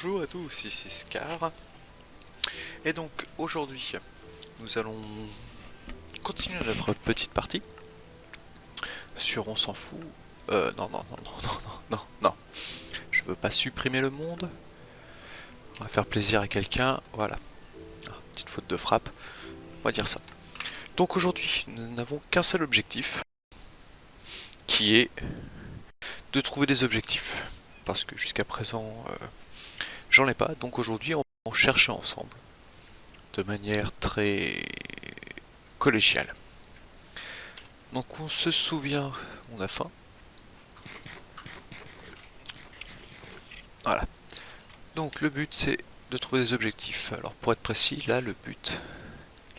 Bonjour à tous, ici Scar. Et donc aujourd'hui, nous allons continuer notre petite partie sur On s'en fout. Non, non, non, non, non, non, non, non. Je veux pas supprimer le monde. On va faire plaisir à quelqu'un. Voilà. Ah, petite faute de frappe. On va dire ça. Donc aujourd'hui, nous n'avons qu'un seul objectif, qui est de trouver des objectifs. Parce que jusqu'à présent, j'en ai pas. Donc aujourd'hui, on va en chercher ensemble. De manière très collégiale. Donc on se souvient, on a faim. Voilà. Donc le but c'est de trouver des objectifs. Alors pour être précis, là le but,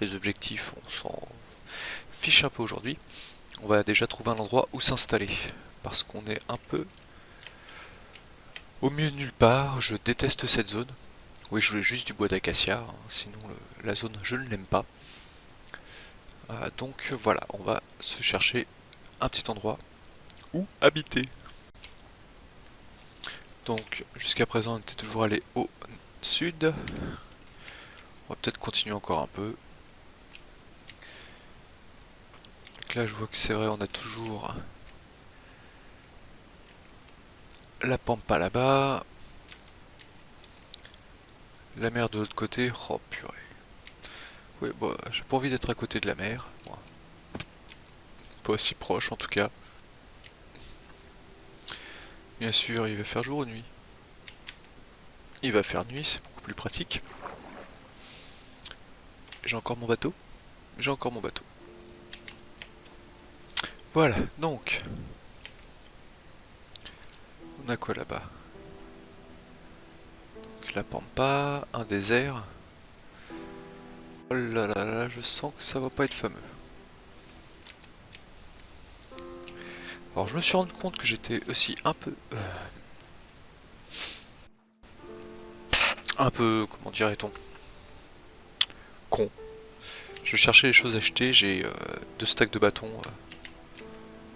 les objectifs, on s'en fiche un peu aujourd'hui. On va déjà trouver un endroit où s'installer. Parce qu'on est un peu au milieu de nulle part. Je déteste cette zone. Oui, je voulais juste du bois d'acacia, hein, sinon la zone je ne l'aime pas. Donc voilà, on va se chercher un petit endroit où habiter. Donc jusqu'à présent on était toujours allé au sud. On va peut-être continuer encore un peu. Donc là je vois que c'est vrai, on a toujours la pampa là-bas. La mer de l'autre côté. Oh purée. Oui, bon, j'ai pas envie d'être à côté de la mer. Bon, pas aussi proche en tout cas. Bien sûr, il va faire jour ou nuit. Il va faire nuit, c'est beaucoup plus pratique. J'ai encore mon bateau. J'ai encore mon bateau. Voilà, donc. On a quoi là-bas? La pampa, un désert. Oh là là là, je sens que ça va pas être fameux. Alors je me suis rendu compte que j'étais aussi un peu, comment dirait-on, con. Je cherchais les choses à acheter, j'ai 2 stacks de bâtons.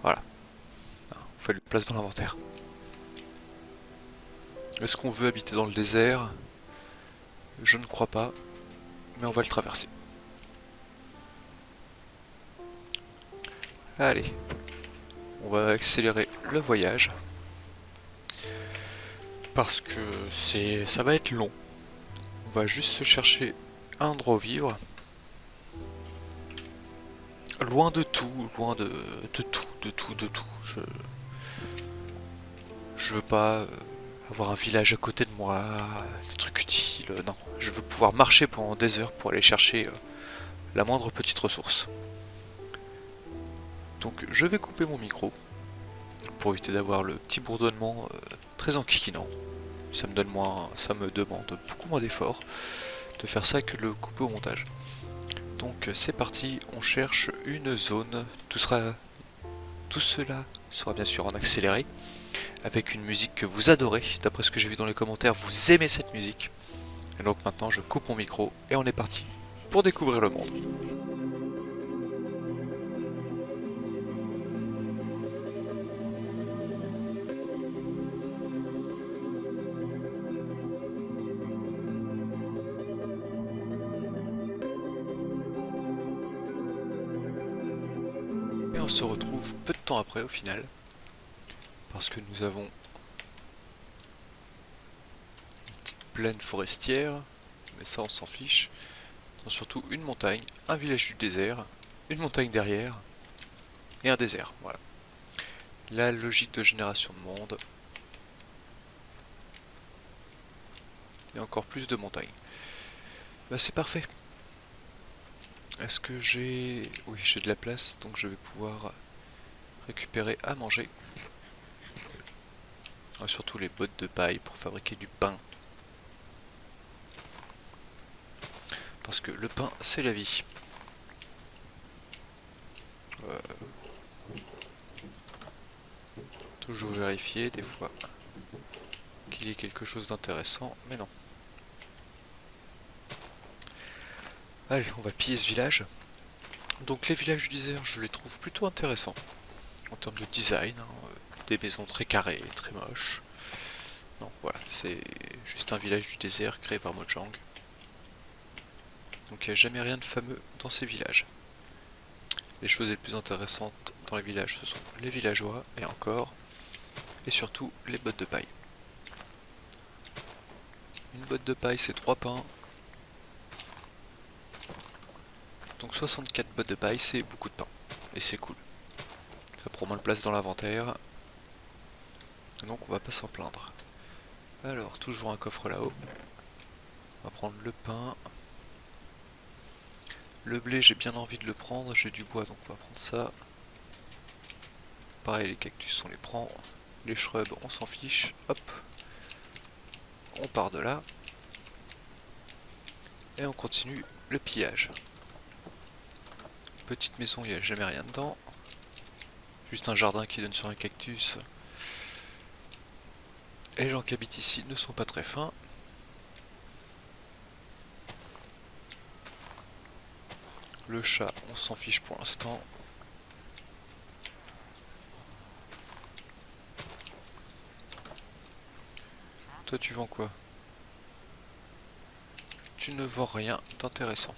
Voilà, on fait une place dans l'inventaire. Est-ce qu'on veut habiter dans le désert? Je ne crois pas, mais on va le traverser. Allez, on va accélérer le voyage. Parce que ça va être long. On va juste se chercher un endroit où vivre. Loin de tout, loin de tout, de tout, de tout. Je veux pas avoir un village à côté de moi, des trucs utiles, non. Je veux pouvoir marcher pendant des heures pour aller chercher la moindre petite ressource. Donc je vais couper mon micro pour éviter d'avoir le petit bourdonnement très enquiquinant. Ça me demande beaucoup moins d'efforts de faire ça que le couper au montage. Donc c'est parti, on cherche une zone. Tout cela sera bien sûr en accéléré, avec une musique que vous adorez. D'après ce que j'ai vu dans les commentaires, vous aimez cette musique. Et donc maintenant je coupe mon micro et on est parti pour découvrir le monde. Et on se retrouve peu de temps après au final, parce que nous avons une petite plaine forestière, mais ça on s'en fiche. Surtout une montagne, un village du désert, une montagne derrière, et un désert, voilà. La logique de génération de monde. Et encore plus de montagnes. Bah c'est parfait. Est-ce que j'ai... Oui, j'ai de la place, donc je vais pouvoir récupérer à manger. Et surtout les bottes de paille pour fabriquer du pain. Parce que le pain, c'est la vie. Toujours vérifier des fois qu'il y ait quelque chose d'intéressant, mais non. Allez, on va piller ce village. Donc les villages du désert, je les trouve plutôt intéressants. En termes de design, hein, des maisons très carrées, très moches. Non, voilà, c'est juste un village du désert créé par Mojang. Donc il n'y a jamais rien de fameux dans ces villages. Les choses les plus intéressantes dans les villages, ce sont les villageois, et encore, et surtout les bottes de paille. Une botte de paille, c'est 3 pains. Donc 64 bottes de paille, c'est beaucoup de pain. Et c'est cool. Ça prend moins de place dans l'inventaire. Donc on va pas s'en plaindre. Alors, toujours un coffre là-haut. On va prendre le pain. Le blé, j'ai bien envie de le prendre. J'ai du bois, donc on va prendre ça. Pareil, les cactus, on les prend. Les shrubs, on s'en fiche. Hop. On part de là. Et on continue le pillage. Petite maison, il n'y a jamais rien dedans. Juste un jardin qui donne sur un cactus. Les gens qui habitent ici ne sont pas très fins. Le chat, on s'en fiche pour l'instant. Toi, tu vends quoi? Tu ne vends rien d'intéressant.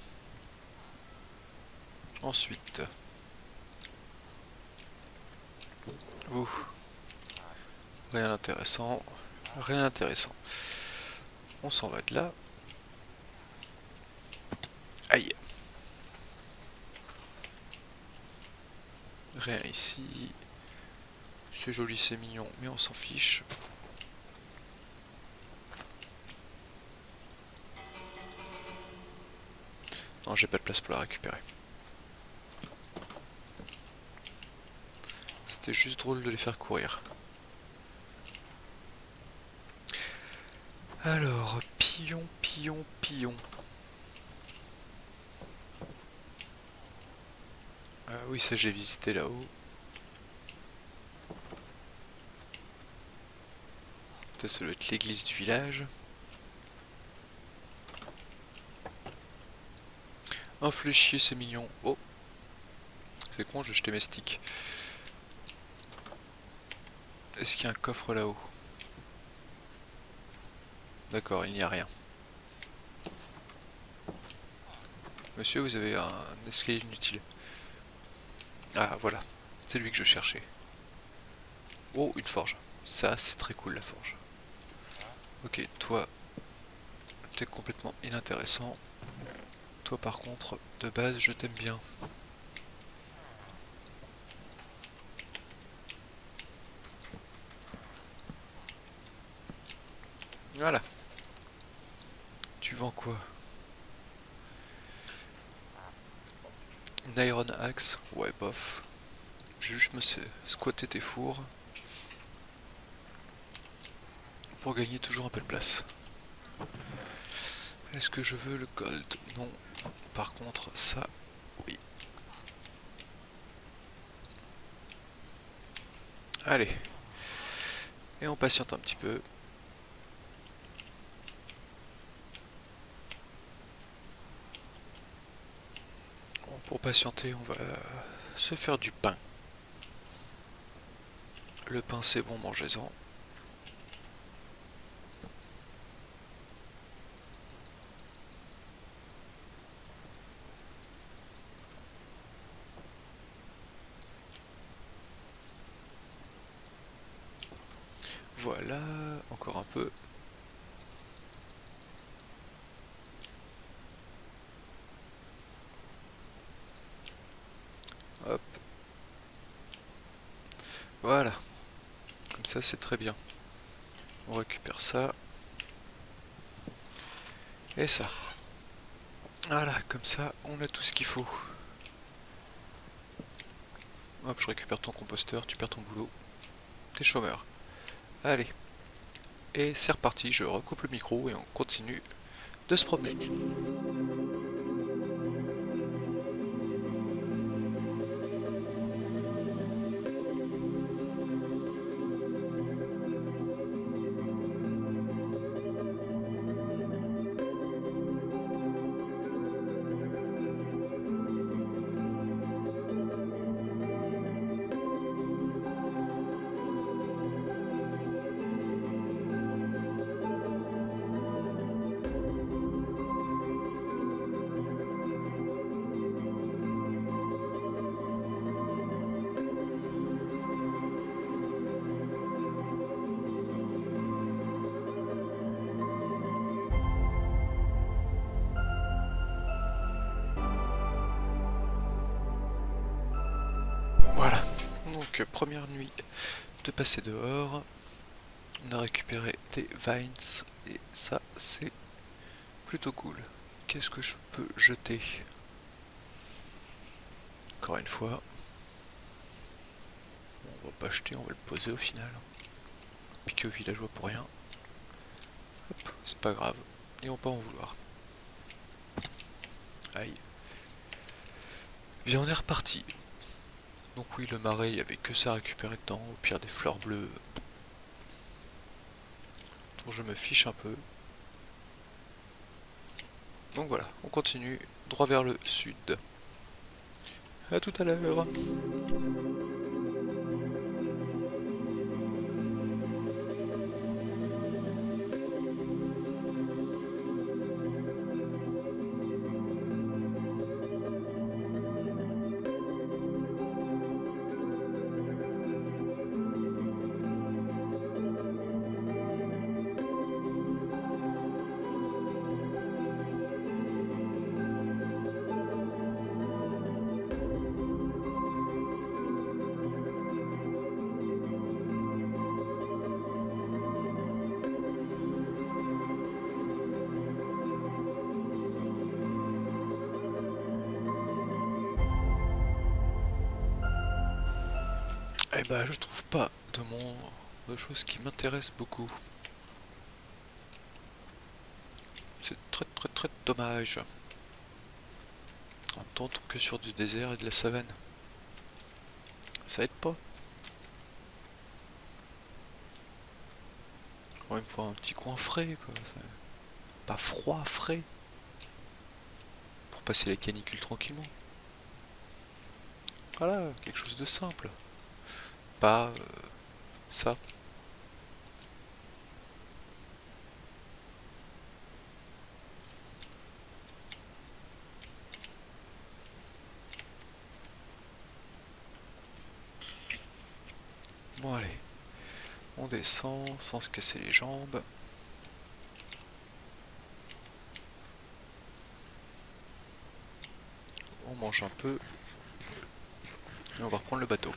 Ensuite, vous, rien d'intéressant, rien d'intéressant. On s'en va de là. Aïe. Rien ici. C'est joli, c'est mignon, mais on s'en fiche. Non, j'ai pas de place pour la récupérer. C'était juste drôle de les faire courir. Alors, pillon, pillon, pillon. Ah oui, ça j'ai visité là-haut. Ça doit être l'église du village. Un fléchier, c'est mignon. Oh, c'est con, j'ai jeté mes sticks. Est-ce qu'il y a un coffre là-haut? D'accord, il n'y a rien. Monsieur, vous avez un escalier inutile. Ah, voilà. C'est lui que je cherchais. Oh, une forge. Ça, c'est très cool, la forge. Ok, toi, t'es complètement inintéressant. Toi, par contre, de base, je t'aime bien. Voilà. Tu vends quoi? Une Iron Axe? Ouais, bof. J'ai juste me squatter tes fours. Pour gagner toujours un peu de place. Est-ce que je veux le gold? Non. Par contre, ça, oui. Allez. Et on patiente un petit peu. Bon, pour patienter, on va se faire du pain. Le pain, c'est bon, mangez-en. Voilà, encore un peu. Hop. Voilà. Comme ça, c'est très bien. On récupère ça. Et ça. Voilà, comme ça, on a tout ce qu'il faut. Hop, je récupère ton composteur, tu perds ton boulot. T'es chômeur. Allez. Et c'est reparti, je recoupe le micro et on continue de se promener. Donc première nuit de passer dehors, on a récupéré des vines et ça c'est plutôt cool. Qu'est-ce que je peux jeter? Encore une fois, on va pas jeter, on va le poser au final. Piquer aux villageois pour rien. Hop, c'est pas grave, ils vont pas en vouloir. Aïe. Bien on est reparti. Donc oui, le marais, il y avait que ça à récupérer dedans, au pire des fleurs bleues. Donc je me fiche un peu. Donc voilà, on continue droit vers le sud. A tout à l'heure. Eh bah je trouve pas de choses qui m'intéressent beaucoup. C'est très dommage. En même temps, on tombe que sur du désert et de la savane. Ça aide pas. Quand même, faut un petit coin frais, quoi. Pas froid, frais. Pour passer la canicule tranquillement. Voilà, quelque chose de simple. Pas ça. Bon allez, on descend sans se casser les jambes. On mange un peu. Et on va reprendre le bateau.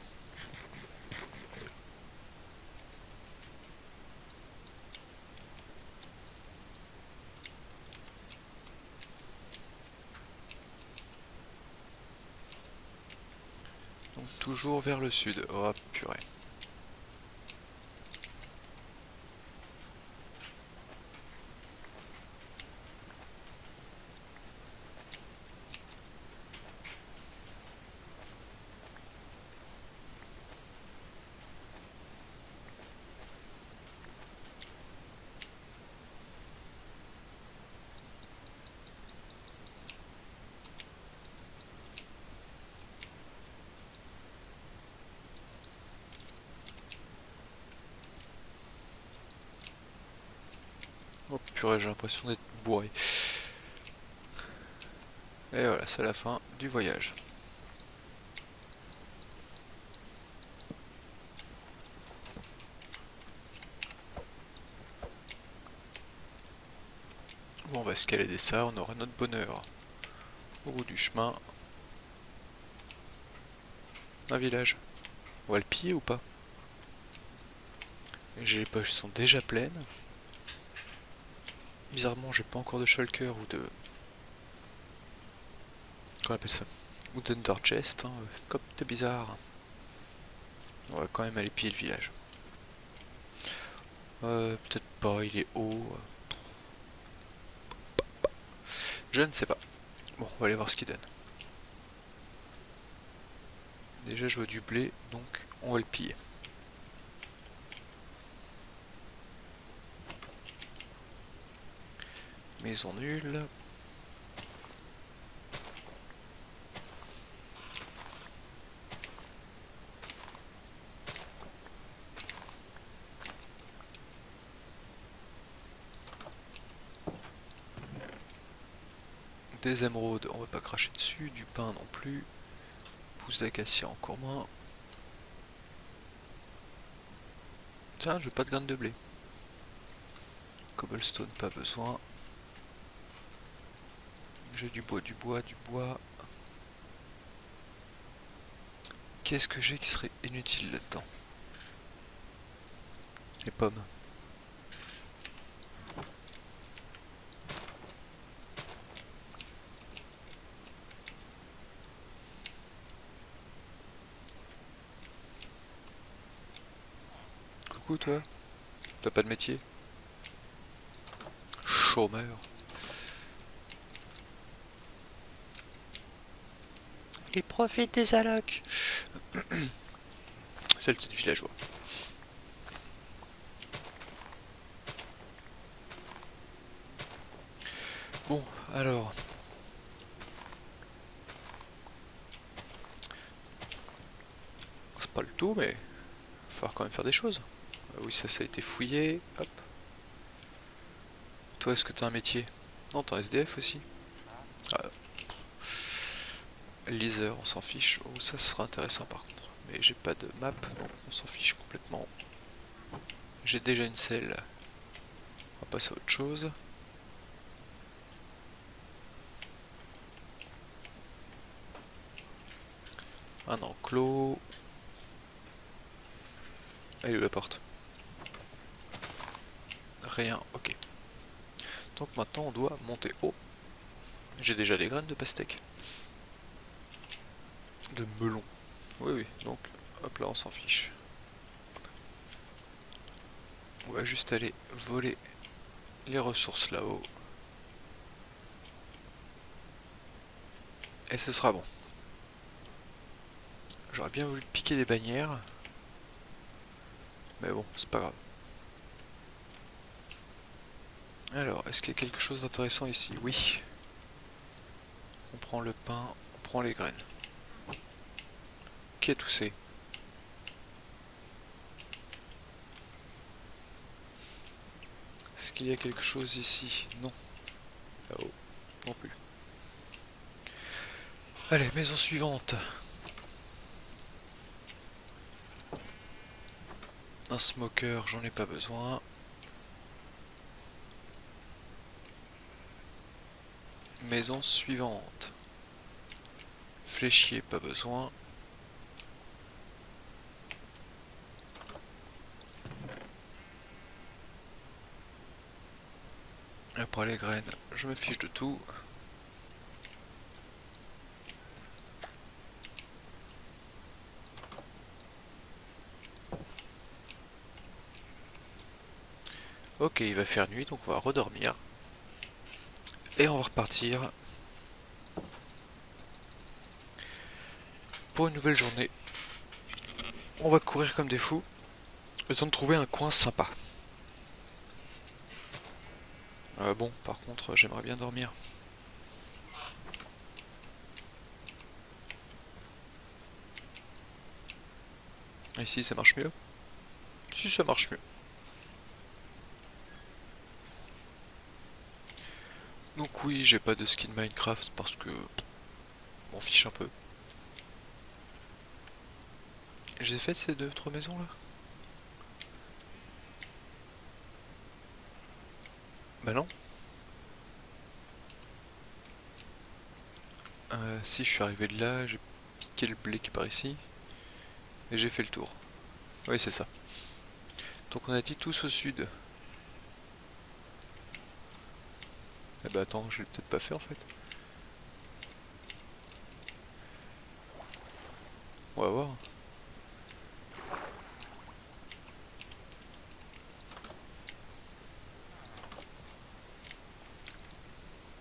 Donc toujours vers le sud. Oh purée. Oh purée, j'ai l'impression d'être bourré. Et voilà, c'est la fin du voyage. Bon, on va escalader ça, on aura notre bonheur. Au bout du chemin, un village. On va le piller ou pas? Les poches sont déjà pleines. Bizarrement, j'ai pas encore de shulker ou de... Comment on appelle ça? Ou d'under chest, hein. Comme c'est bizarre. On va quand même aller piller le village. Peut-être pas, il est haut. Je ne sais pas. Bon, on va aller voir ce qu'il donne. Déjà, je vois du blé, donc on va le piller. Maison nulle. Des émeraudes, on va pas cracher dessus. Du pain non plus. Pousse d'acacia encore moins. Tiens, je veux pas de graines de blé. Cobblestone, pas besoin. J'ai du bois, du bois, du bois. Qu'est-ce que j'ai qui serait inutile là-dedans? Les pommes. Coucou toi, t'as pas de métier? Chômeur. Il profite des allocs. C'est le petit villageois. Bon, alors. C'est pas le tout, mais il va falloir quand même faire des choses. Oui, ça a été fouillé. Hop. Toi, est-ce que t'as un métier? Non, t'es un SDF aussi. Ah, Liseur, on s'en fiche. Oh, ça sera intéressant par contre. Mais j'ai pas de map, donc on s'en fiche complètement. J'ai déjà une selle. On va passer à autre chose. Un enclos. Elle est où la porte? Rien, ok. Donc maintenant on doit monter haut. J'ai déjà des graines de pastèque. De melon. Oui, oui, donc hop là on s'en fiche. On va juste aller voler les ressources là-haut. Et ce sera bon. J'aurais bien voulu piquer des bannières. Mais bon, c'est pas grave. Alors, est-ce qu'il y a quelque chose d'intéressant ici? Oui. On prend le pain, on prend les graines. Qui a toussé? Est-ce qu'il y a quelque chose ici? Non. Là-haut, non plus. Allez, maison suivante. Un smoker, j'en ai pas besoin. Maison suivante. Fléchier, pas besoin. Après les graines, je me fiche de tout. Ok, il va faire nuit, donc on va redormir. Et on va repartir pour une nouvelle journée. On va courir comme des fous. Le temps de trouver un coin sympa. Bon, par contre, j'aimerais bien dormir. Ici, ça marche mieux? Si, ça marche mieux. Donc oui, j'ai pas de skin Minecraft parce que... m'en fiche un peu. J'ai fait ces deux autres maisons là? Bah non. Si, je suis arrivé de là, j'ai piqué le blé qui est par ici. Et j'ai fait le tour. Oui, c'est ça. Donc on a dit tous au sud. Eh bah attends, je l'ai peut-être pas fait en fait. On va voir.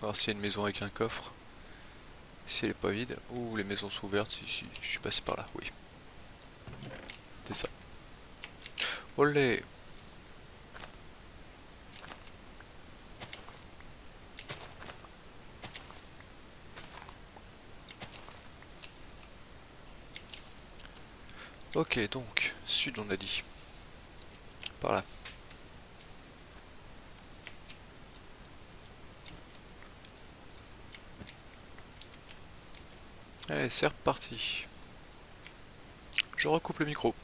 Voir s'il y a une maison avec un coffre. Si elle est pas vide. Ou les maisons sont ouvertes. Si, je suis passé par là, oui. C'est ça. Olé! Ok, donc, sud on a dit. Par là. Allez, c'est reparti. Je recoupe le micro.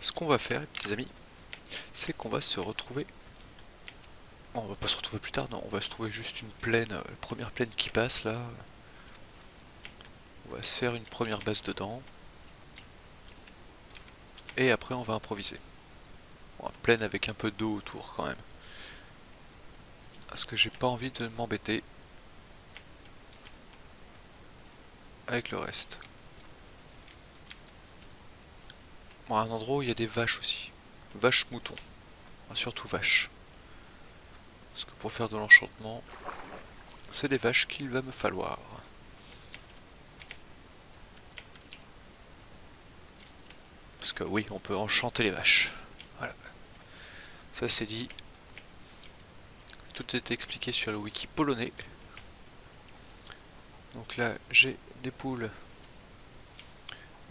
ce qu'on va faire, les petits amis, c'est qu'on va se retrouver... Bon, on va pas se retrouver plus tard, non, on va se trouver juste une plaine, la première plaine qui passe là. On va se faire une première base dedans. Et après on va improviser. Bon, plaine avec un peu d'eau autour quand même. Parce que j'ai pas envie de m'embêter avec le reste. Bon, un endroit où il y a des vaches aussi. Vaches moutons. Enfin, surtout vaches. Parce que pour faire de l'enchantement, c'est des vaches qu'il va me falloir. Parce que oui, on peut enchanter les vaches. Voilà. Ça c'est dit. Tout est expliqué sur le wiki polonais. Donc là, j'ai des poules,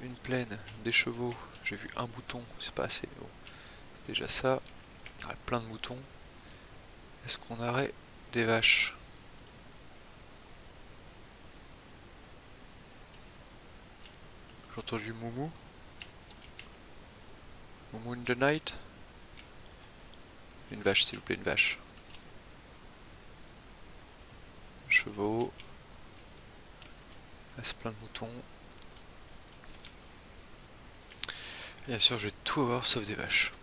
une plaine, des chevaux. J'ai vu un mouton, c'est pas assez. Bon, c'est déjà ça. Ah, plein de moutons. Est-ce qu'on aurait des vaches? J'ai entendu Moumou. Moumou in the night. Une vache, s'il vous plaît, une vache. Chevaux. Là, c'est plein de moutons. Bien sûr, je vais tout avoir sauf des vaches.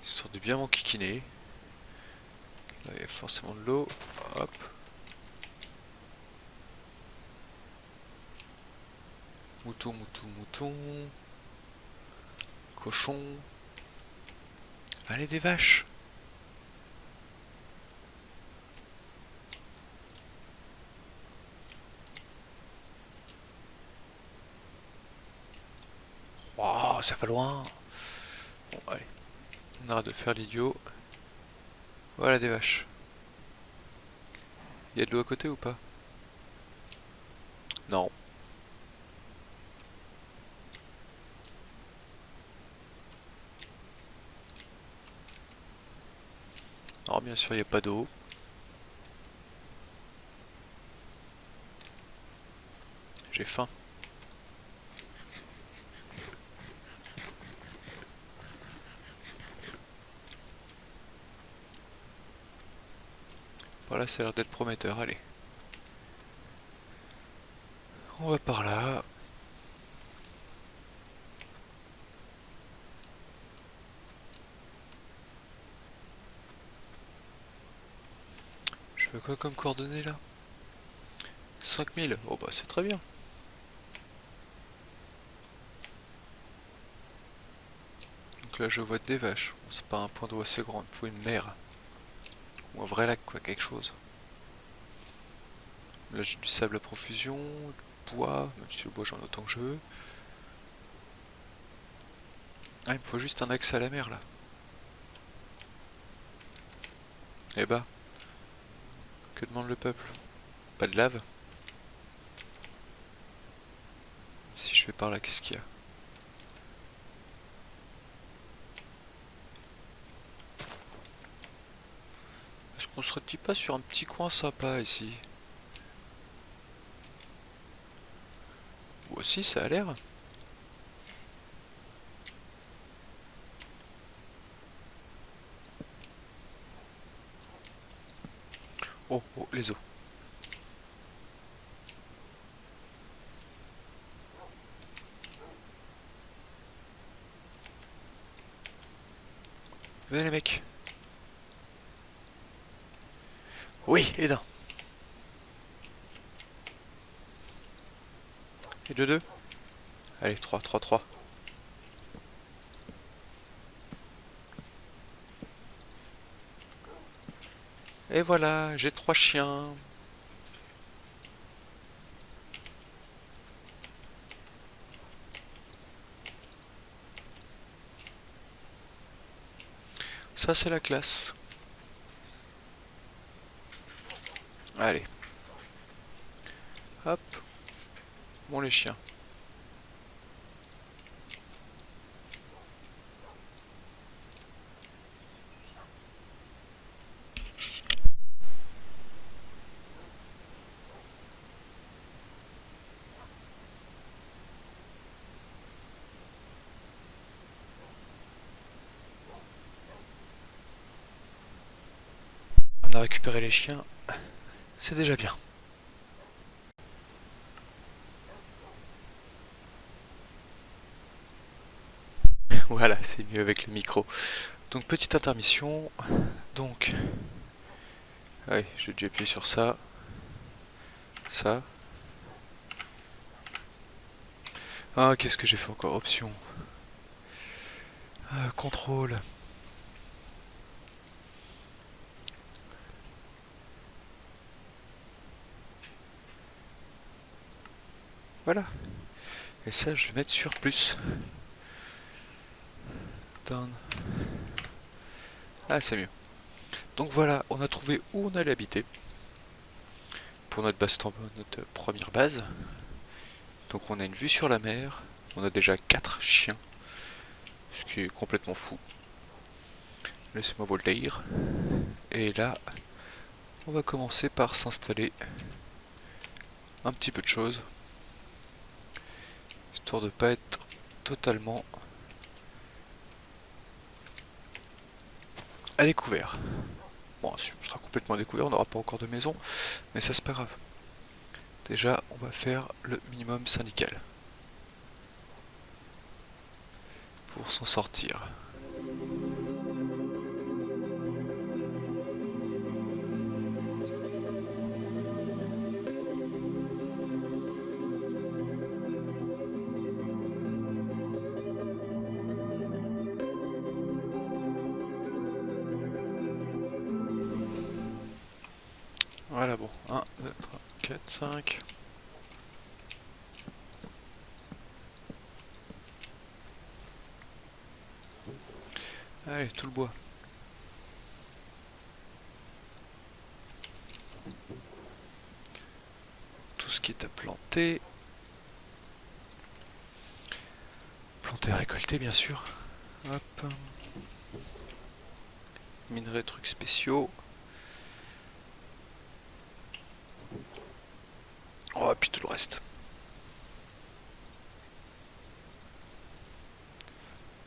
Histoire de bien m'enquiquiner. Là, il y a forcément de l'eau. Hop. Mouton, mouton, mouton. Cochon. Allez, des vaches! Oh, ça va loin! Bon, allez. On arrête de faire l'idiot. Voilà des vaches. Il y a de l'eau à côté ou pas? Non. Alors bien sûr, il n'y a pas d'eau. J'ai faim. Voilà, ça a l'air d'être prometteur. Allez. On va par là. Je veux quoi comme coordonnées là? 5000. Oh bah c'est très bien. Donc là je vois des vaches. Bon, c'est pas un point d'eau assez grand, il faut une mer. Ou un vrai lac quoi, quelque chose. Là j'ai du sable à profusion, du bois, même si le bois j'en ai autant que je veux. Ah il me faut juste un accès à la mer là. Eh bah, que demande le peuple? Pas de lave? Si je vais par là, qu'est-ce qu'il y a? Est-ce qu'on se retire pas sur un petit coin sympa ici? Ou aussi ça a l'air. Oh, oh, les eaux. Venez les mecs. Oui, et d'un. Et de deux. Allez, 3, 3, 3. Et voilà, j'ai 3 chiens. Ça c'est la classe. Allez. Hop. Bon les chiens. a récupéré les chiens, c'est déjà bien. Voilà, c'est mieux avec le micro. Donc petite intermission. Donc, ouais, j'ai dû appuyer sur ça, ça. Ah, qu'est-ce que j'ai fait encore? Option. Contrôle. Voilà. Et ça, je vais mettre sur plus. Down. Ah, c'est mieux. Donc voilà, on a trouvé où on allait habiter. Pour notre base, notre première base. Donc on a une vue sur la mer. On a déjà 4 chiens. Ce qui est complètement fou. Laissez-moi vous le dire. Et là, on va commencer par s'installer un petit peu de choses. Histoire de pas être totalement à découvert. Bon, on sera complètement à découvert, on n'aura pas encore de maison, mais ça c'est pas grave. Déjà, on va faire le minimum syndical pour s'en sortir. Voilà, bon, 1, 2, 3, 4, 5. Allez, tout le bois. Tout ce qui est à planter. Planter, récolter, bien sûr. Hop. Minerais, trucs spéciaux. Oh, et puis tout le reste.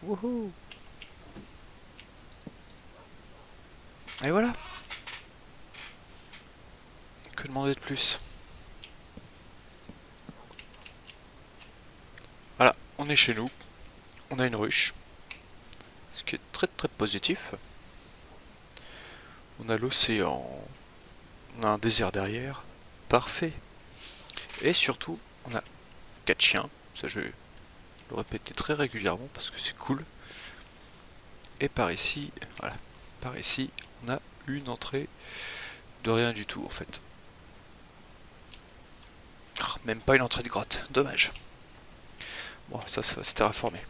Wouhou! Et voilà! Que demander de plus? Voilà, on est chez nous. On a une ruche. Ce qui est très très positif. On a l'océan. On a un désert derrière. Parfait. Et surtout, on a 4 chiens. Ça, je vais le répéter très régulièrement parce que c'est cool. Et par ici, voilà. Par ici, on a une entrée de rien du tout en fait. Oh, même pas une entrée de grotte. Dommage. Bon, ça va se terraformer.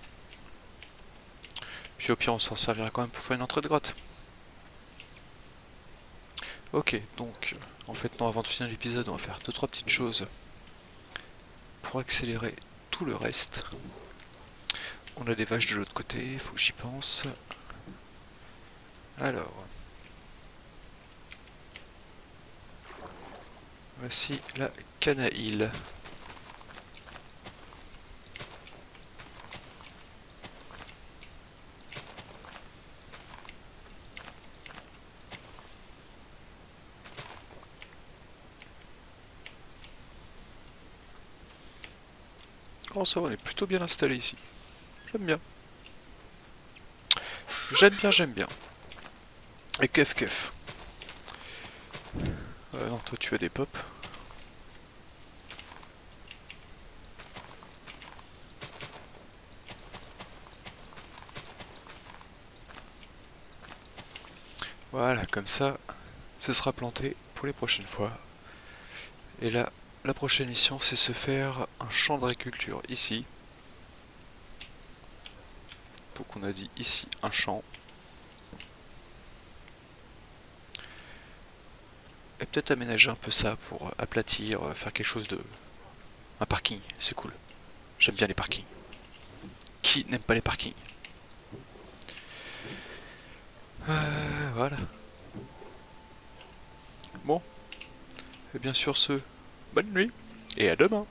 Puis au pire, on s'en servira quand même pour faire une entrée de grotte. Ok, donc, en fait, non, avant de finir l'épisode, on va faire 2-3 petites choses pour accélérer tout le reste. On a des vaches de l'autre côté, il faut que j'y pense. Alors, voici la Canaïle. Oh, ça va, on est plutôt bien installé ici. J'aime bien. J'aime bien, j'aime bien. Et kef kef. Non, toi tu as des pops. Voilà, comme ça, ce sera planté pour les prochaines fois. Et là, la prochaine mission, c'est se faire un champ d'agriculture ici. Donc on a dit ici un champ. Et peut-être aménager un peu ça pour aplatir, faire quelque chose de... Un parking, c'est cool. J'aime bien les parkings. Qui n'aime pas les parkings? Voilà. Bon. Et bien sur ce, bonne nuit et à demain.